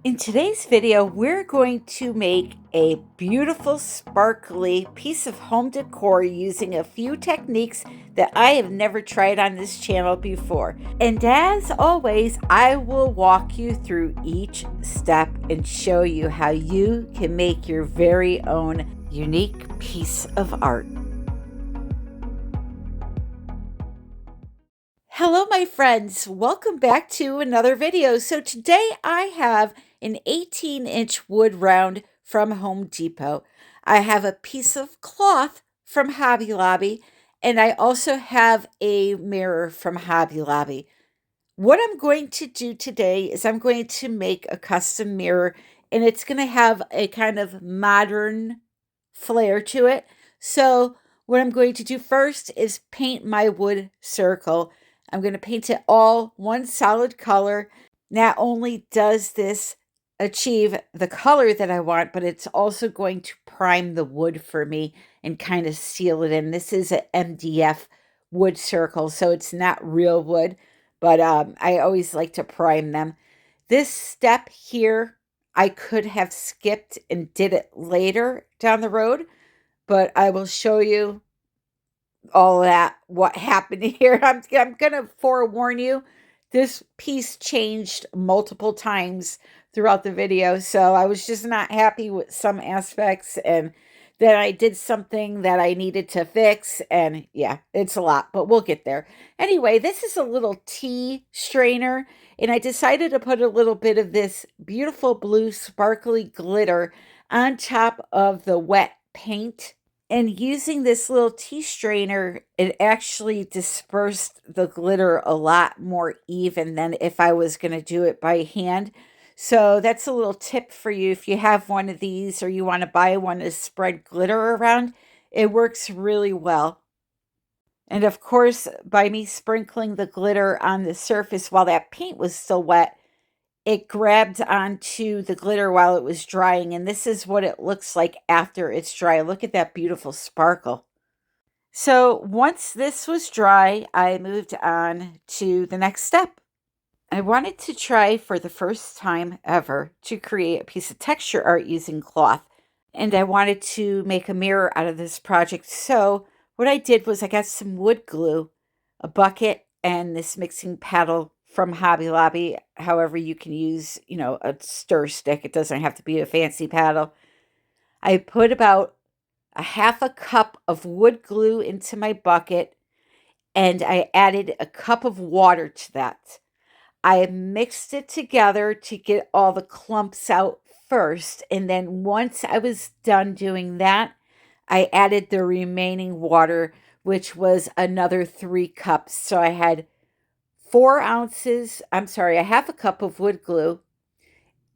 In today's video, we're going to make a beautiful, sparkly piece of home decor using a few techniques that I have never tried on this channel before. And as always, I will walk you through each step and show you how you can make your very own unique piece of art. Hello, my friends. Welcome back to another video. So today I have an 18-inch wood round from Home Depot. I have a piece of cloth from Hobby Lobby, and I also have a mirror from Hobby Lobby. What I'm going to do today is I'm going to make a custom mirror, and it's going to have a kind of modern flair to it. So what I'm going to do first is paint my wood circle. I'm going to paint it all one solid color. Not only does this achieve the color that I want, but it's also going to prime the wood for me and kind of seal it in. This is an MDF wood circle, so it's not real wood, but I always like to prime them. This step here, I could have skipped and did it later down the road, but I will show you all that, what happened here. I'm going to forewarn you, this piece changed multiple times throughout the video, so I was just not happy with some aspects, and then I did something that I needed to fix, and yeah, it's a lot, but we'll get there. Anyway, this is a little tea strainer, and I decided to put a little bit of this beautiful blue sparkly glitter on top of the wet paint. And using this little tea strainer, it actually dispersed the glitter a lot more even than if I was going to do it by hand. So that's a little tip for you. If you have one of these or you want to buy one to spread glitter around, it works really well. And of course, by me sprinkling the glitter on the surface while that paint was still wet, it grabbed onto the glitter while it was drying, and this is what it looks like after it's dry. Look at that beautiful sparkle. So once this was dry, I moved on to the next step. I wanted to try for the first time ever to create a piece of texture art using cloth, and I wanted to make a mirror out of this project. So what I did was I got some wood glue, a bucket, and this mixing paddle from Hobby Lobby. However, you can use, a stir stick. It doesn't have to be a fancy paddle. I put about a half a cup of wood glue into my bucket, and I added a cup of water to that. I mixed it together to get all the clumps out first, and then once I was done doing that, I added the remaining water, which was another 3 cups. So I had a half a cup of wood glue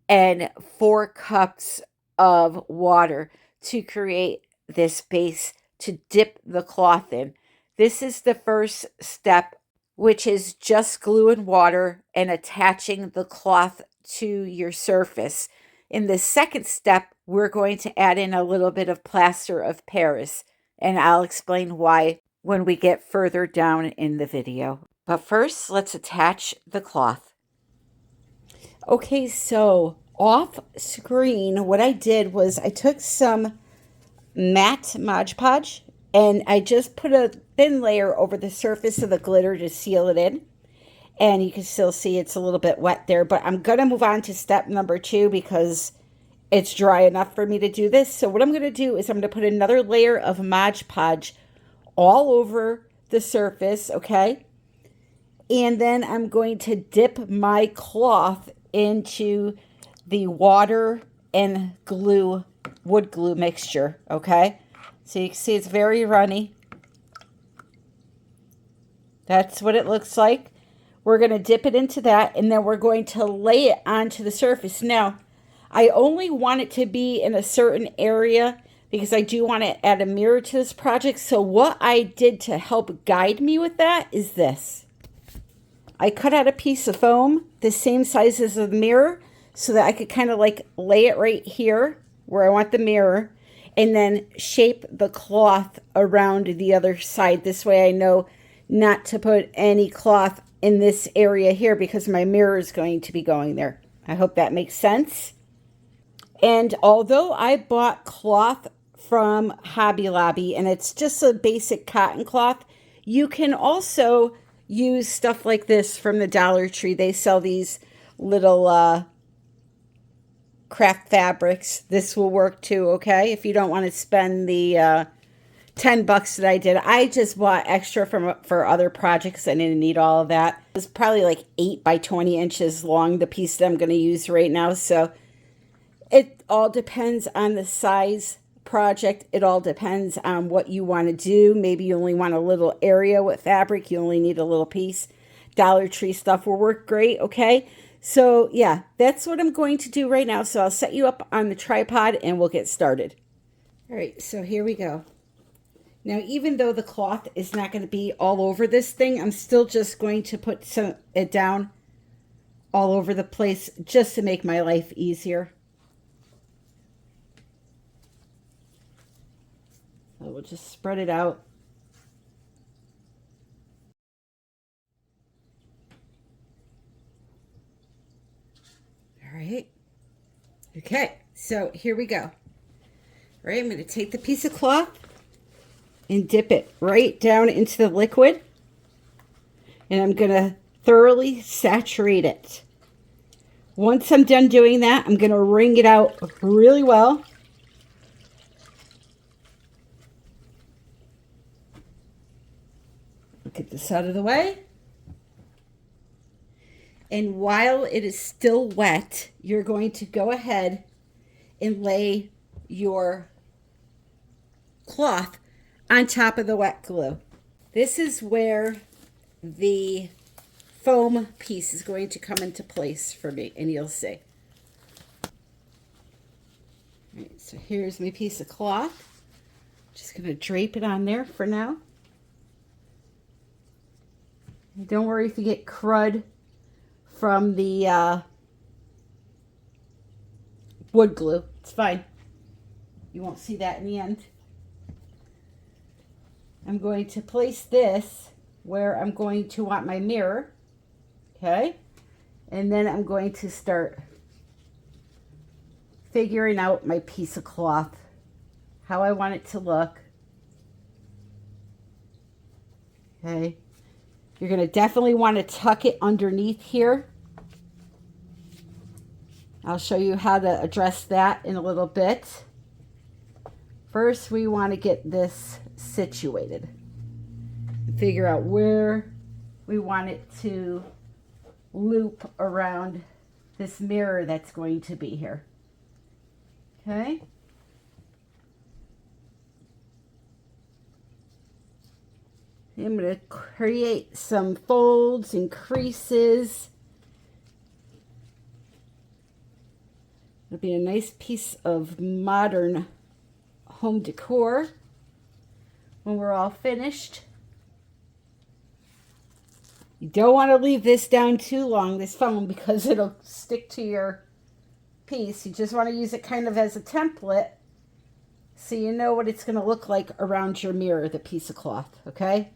and 4 cups of water to create this base to dip the cloth in. This is the first step, which is just glue and water and attaching the cloth to your surface. In the second step, we're going to add in a little bit of plaster of Paris, and I'll explain why when we get further down in the video. But first, let's attach the cloth. Okay, so off screen, what I did was I took some matte Mod Podge and I just put a thin layer over the surface of the glitter to seal it in. And you can still see it's a little bit wet there, but I'm going to move on to step number 2 because it's dry enough for me to do this. So what I'm going to do is I'm going to put another layer of Mod Podge all over the surface, okay? And then I'm going to dip my cloth into the water and glue, wood glue mixture, okay? So you can see it's very runny. That's what it looks like. We're going to dip it into that, and then we're going to lay it onto the surface. Now, I only want it to be in a certain area because I do want to add a mirror to this project. So what I did to help guide me with that is this. I cut out a piece of foam the same size as the mirror so that I could kind of like lay it right here where I want the mirror and then shape the cloth around the other side. This way I know not to put any cloth in this area here because my mirror is going to be going there. I hope that makes sense. And although I bought cloth from Hobby Lobby and it's just a basic cotton cloth, you can also use stuff like this from the Dollar Tree. They sell these little craft fabrics. This will work too, okay? If you don't want to spend the $10 that I did. I just bought extra for other projects. I didn't need all of that. It's probably like 8 by 20 inches long, the piece that I'm going to use right now. So it all depends on the size project. It all depends on what you want to do. Maybe you only want a little area with fabric. You only need a little piece. Dollar Tree stuff will work great, okay? So yeah, that's what I'm going to do right now. So I'll set you up on the tripod and we'll get started. All right, so here we go. Now, even though the cloth is not going to be all over this thing, I'm still just going to put it down all over the place just to make my life easier. So we'll just spread it out. All right. Okay, so here we go. All right, I'm going to take the piece of cloth and dip it right down into the liquid. And I'm going to thoroughly saturate it. Once I'm done doing that, I'm going to wring it out really well. Get this out of the way. And while it is still wet, you're going to go ahead and lay your cloth on top of the wet glue. This is where the foam piece is going to come into place for me, and you'll see. All right, so here's my piece of cloth. Just going to drape it on there for now. And don't worry if you get crud from the wood glue. It's fine. You won't see that in the end. I'm going to place this where I'm going to want my mirror. Okay. And then I'm going to start figuring out my piece of cloth, how I want it to look. Okay. You're going to definitely want to tuck it underneath here. I'll show you how to address that in a little bit. First, we want to get this situated. Figure out where we want it to loop around this mirror that's going to be here. Okay. I'm going to create some folds and creases. It'll be a nice piece of modern home decor when we're all finished. You don't want to leave this down too long, this foam, because it'll stick to your piece. You just want to use it kind of as a template so you know what it's going to look like around your mirror, the piece of cloth, okay?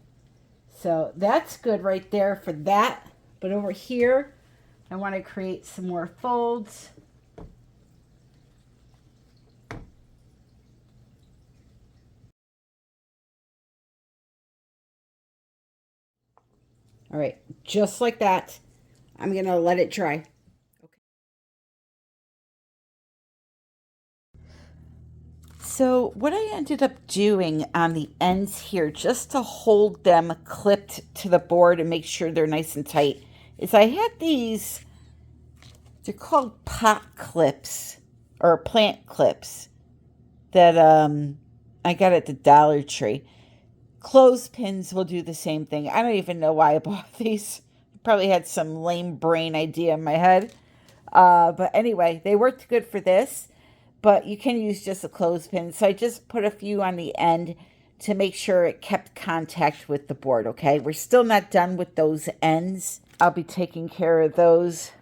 So that's good right there for that. But over here, I want to create some more folds. All right, just like that. I'm going to let it dry. Okay. So what I ended up doing on the ends here, just to hold them clipped to the board and make sure they're nice and tight, is I had these, they're called pot clips or plant clips that I got at the Dollar Tree. Clothespins will do the same thing. I don't even know why I bought these. Probably had some lame brain idea in my head. But anyway, they worked good for this. But you can use just a clothespin. So I just put a few on the end to make sure it kept contact with the board, okay? We're still not done with those ends. I'll be taking care of those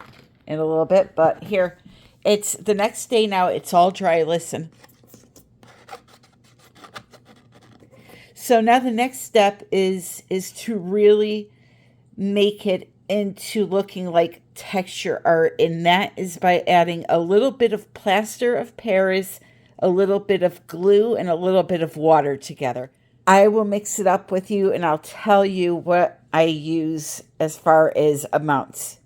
in a little bit. But here, it's the next day now. It's all dry. Listen. So now the next step is to really make it into looking like texture art, and that is by adding a little bit of plaster of Paris, a little bit of glue, and a little bit of water together. I will mix it up with you and I'll tell you what I use as far as amounts.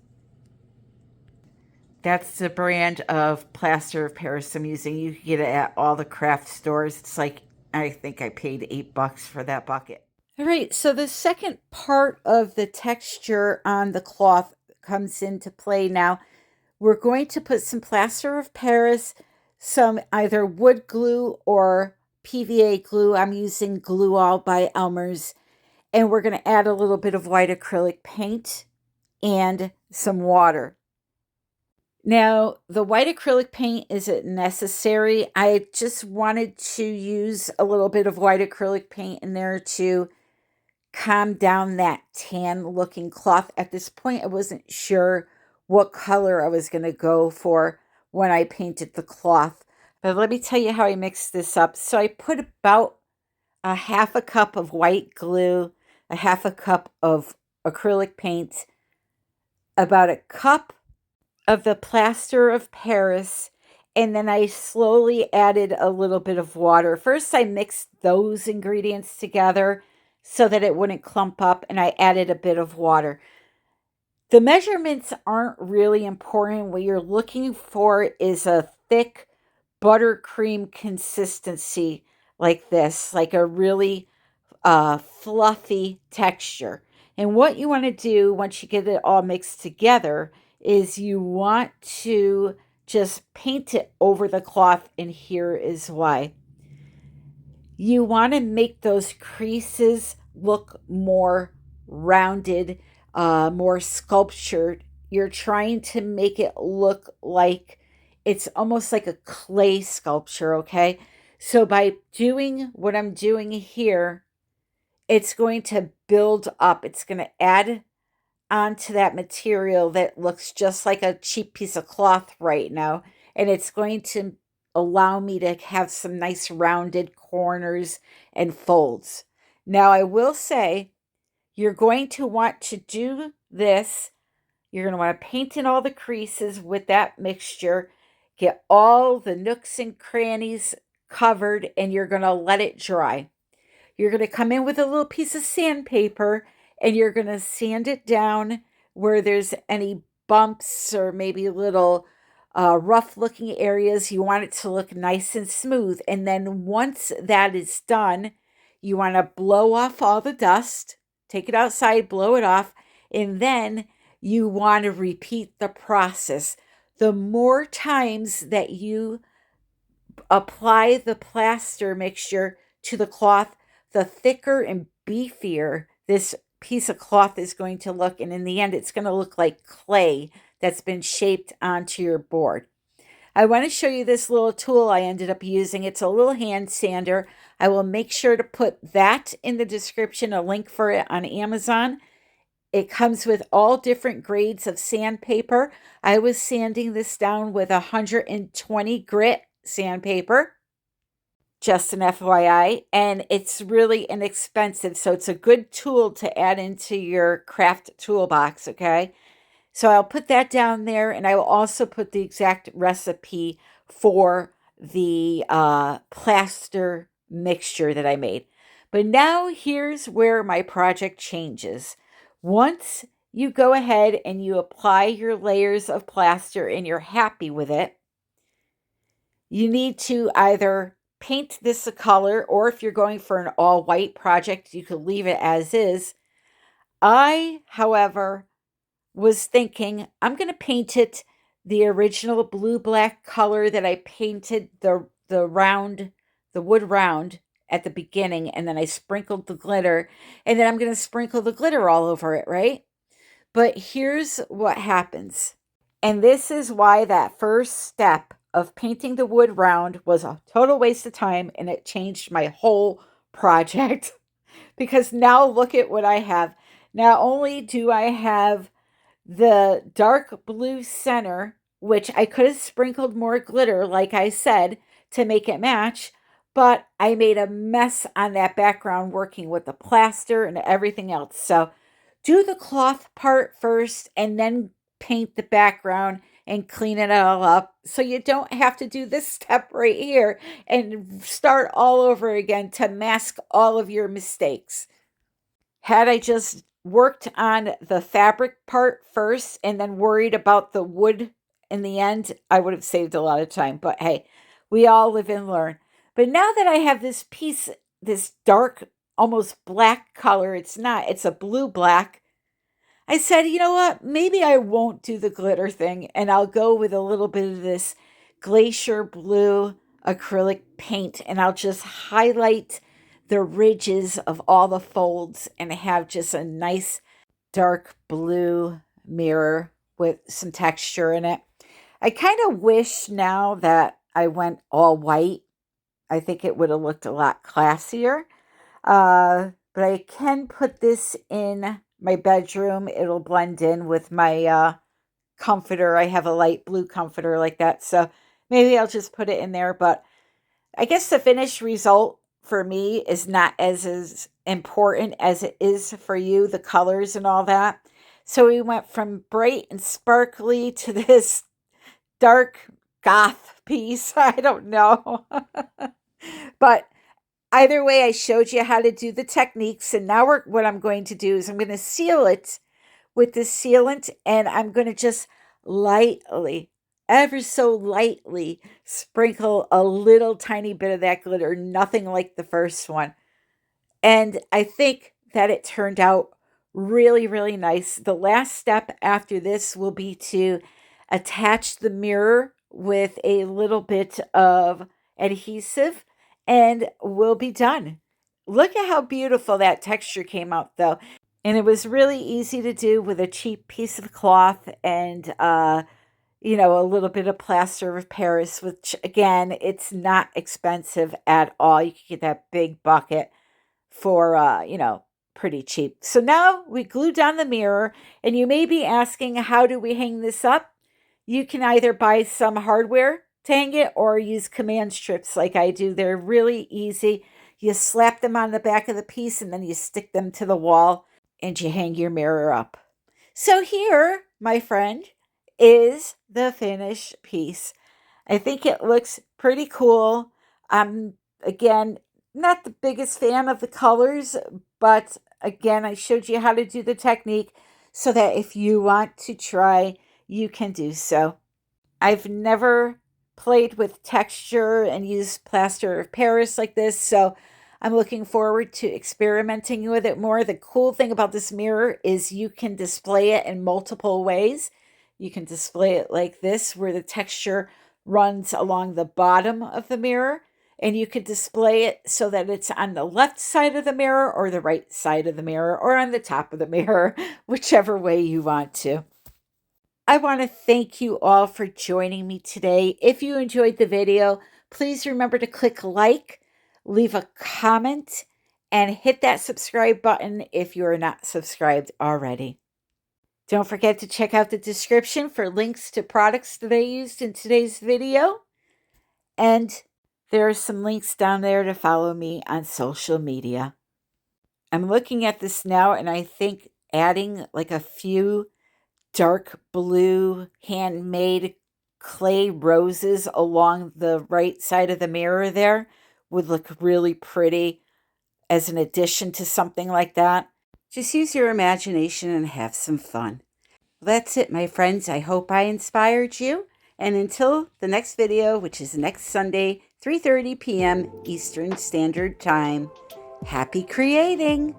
That's the brand of plaster of Paris I'm using. You can get it at all the craft stores. It's like, I think I paid $8 for that bucket. All right, so the second part of the texture on the cloth comes into play now. We're going to put some plaster of Paris, some either wood glue or PVA glue. I'm using Glue All by Elmer's. And we're going to add a little bit of white acrylic paint and some water. Now, the white acrylic paint isn't necessary. I just wanted to use a little bit of white acrylic paint in there to calm down that tan looking cloth. At this point, I wasn't sure what color I was going to go for when I painted the cloth. But let me tell you how I mixed this up. So I put about a half a cup of white glue, a half a cup of acrylic paint, about a cup of the plaster of Paris, and then I slowly added a little bit of water. First, I mixed those ingredients together so that it wouldn't clump up, and I added a bit of water. The measurements aren't really important. What you're looking for is a thick buttercream consistency like this, like a really fluffy texture. And what you want to do once you get it all mixed together is you want to just paint it over the cloth, and here is why. You want to make those creases look more rounded, more sculptured. You're trying to make it look like it's almost like a clay sculpture, okay? So by doing what I'm doing here, it's going to build up. It's going to add onto that material that looks just like a cheap piece of cloth right now. And it's going to allow me to have some nice rounded corners and folds. Now, I will say you're going to want to do this. You're going to want to paint in all the creases with that mixture, get all the nooks and crannies covered, and you're going to let it dry. You're going to come in with a little piece of sandpaper and you're going to sand it down where there's any bumps or maybe little rough looking areas. You want it to look nice and smooth. And then once that is done, you want to blow off all the dust, take it outside, blow it off, and then you want to repeat the process. The more times that you apply the plaster mixture to the cloth, the thicker and beefier this piece of cloth is going to look. And in the end, it's going to look like clay that's been shaped onto your board. I want to show you this little tool I ended up using. It's a little hand sander. I will make sure to put that in the description, a link for it on Amazon. It comes with all different grades of sandpaper. I was sanding this down with 120 grit sandpaper. Just an FYI, and it's really inexpensive, so it's a good tool to add into your craft toolbox, okay? So I'll put that down there, and I will also put the exact recipe for the plaster mixture that I made. But now here's where my project changes. Once you go ahead and you apply your layers of plaster and you're happy with it, you need to either paint this a color, or if you're going for an all white project, you could leave it as is. I, however, was thinking I'm going to paint it the original blue black color that I painted the wood round at the beginning, and then I sprinkled the glitter, and then I'm going to sprinkle the glitter all over it, right? But here's what happens. And this is why that first step of painting the wood round was a total waste of time, and it changed my whole project. Because now look at what I have. Not only do I have the dark blue center, which I could have sprinkled more glitter, like I said, to make it match, but I made a mess on that background working with the plaster and everything else. So do the cloth part first and then paint the background and clean it all up so you don't have to do this step right here and start all over again to mask all of your mistakes. Had I just worked on the fabric part first and then worried about the wood in the end, I would have saved a lot of time. But hey, we all live and learn. But now that I have this piece, this dark, almost black color, it's not, it's a blue black. I said, you know what? Maybe I won't do the glitter thing and I'll go with a little bit of this glacier blue acrylic paint and I'll just highlight the ridges of all the folds and have just a nice dark blue mirror with some texture in it. I kind of wish now that I went all white. I think it would have looked a lot classier. But I can put this in my bedroom. It'll blend in with my comforter. I have a light blue comforter like that. So maybe I'll just put it in there. But I guess the finished result for me is not as important as it is for you, the colors and all that. So we went from bright and sparkly to this dark goth piece. I don't know. But either way, I showed you how to do the techniques. And now what I'm going to do is I'm going to seal it with the sealant. And I'm going to just lightly, ever so lightly, sprinkle a little tiny bit of that glitter. Nothing like the first one. And I think that it turned out really, really nice. The last step after this will be to attach the mirror with a little bit of adhesive and we'll be done. Look at how beautiful that texture came out though. And it was really easy to do with a cheap piece of cloth and, you know, a little bit of plaster of Paris, which again, it's not expensive at all. You can get that big bucket for, you know, pretty cheap. So now we glued down the mirror and you may be asking, how do we hang this up? You can either buy some hardware to hang it or use command strips like I do. They're really easy. You slap them on the back of the piece and then you stick them to the wall and you hang your mirror up. So here, my friend, is the finished piece. I think it looks pretty cool. I'm, again, not the biggest fan of the colors, but again, I showed you how to do the technique so that if you want to try, you can do so. I've never played with texture and used plaster of Paris like this, so I'm looking forward to experimenting with it more. The cool thing about this mirror is you can display it in multiple ways. You can display it like this, where the texture runs along the bottom of the mirror, and you can display it so that it's on the left side of the mirror or the right side of the mirror or on the top of the mirror, whichever way you want to. I want to thank you all for joining me today. If you enjoyed the video, please remember to click like, leave a comment, and hit that subscribe button if you are not subscribed already. Don't forget to check out the description for links to products that I used in today's video. And there are some links down there to follow me on social media. I'm looking at this now and I think adding like a few dark blue handmade clay roses along the right side of the mirror there would look really pretty as an addition to something like that. Just use your imagination and have some fun. That's it, my friends. I hope I inspired you. And until the next video, which is next Sunday, 3:30 p.m. Eastern Standard Time, happy creating!